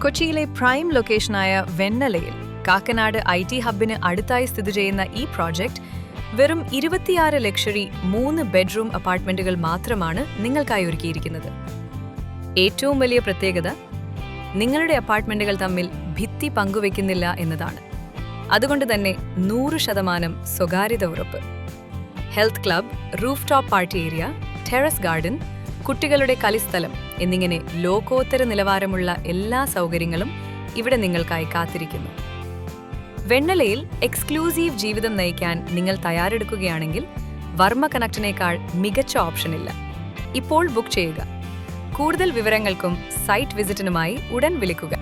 കൊച്ചിയിലെ prime ലൊക്കേഷനായ വെണ്ണലയിൽ Kakkanad IT ഹബ്ബിന് അടുത്തായി സ്ഥിതി ചെയ്യുന്ന ഈ പ്രോജക്റ്റ് വെറും 26 ലക്ഷറി 3 ബെഡ്റൂം അപ്പാർട്ട്മെന്റുകൾ മാത്രമാണ് നിങ്ങൾക്കായി ഒരുക്കിയിരിക്കുന്നത്. ഏറ്റവും വലിയ പ്രത്യേകത നിങ്ങളുടെ അപ്പാർട്ട്മെന്റുകൾ തമ്മിൽ ഭിത്തി പങ്കുവെക്കുന്നില്ല എന്നതാണ്. അതുകൊണ്ട് തന്നെ 100% സ്വകാര്യത ഉറപ്പ്. Health club, roof top party area, terrace garden, കുട്ടികളുടെ കളിസ്ഥലം എന്നിങ്ങനെ ലോകോത്തര നിലവാരമുള്ള എല്ലാ സൗകര്യങ്ങളും ഇവിടെ നിങ്ങൾക്കായി കാത്തിരിക്കുന്നു. വെണ്ണലയിൽ എക്സ്ക്ലൂസീവ് ജീവിതം നയിക്കാൻ നിങ്ങൾ തയ്യാറെടുക്കുകയാണെങ്കിൽ വർമ്മ കണക്റ്റിനേക്കാൾ മികച്ച ഓപ്ഷനില്ല. ഇപ്പോൾ ബുക്ക് ചെയ്യുക. കൂടുതൽ വിവരങ്ങൾക്കും സൈറ്റ് വിസിറ്റിനുമായി ഉടൻ വിളിക്കുക.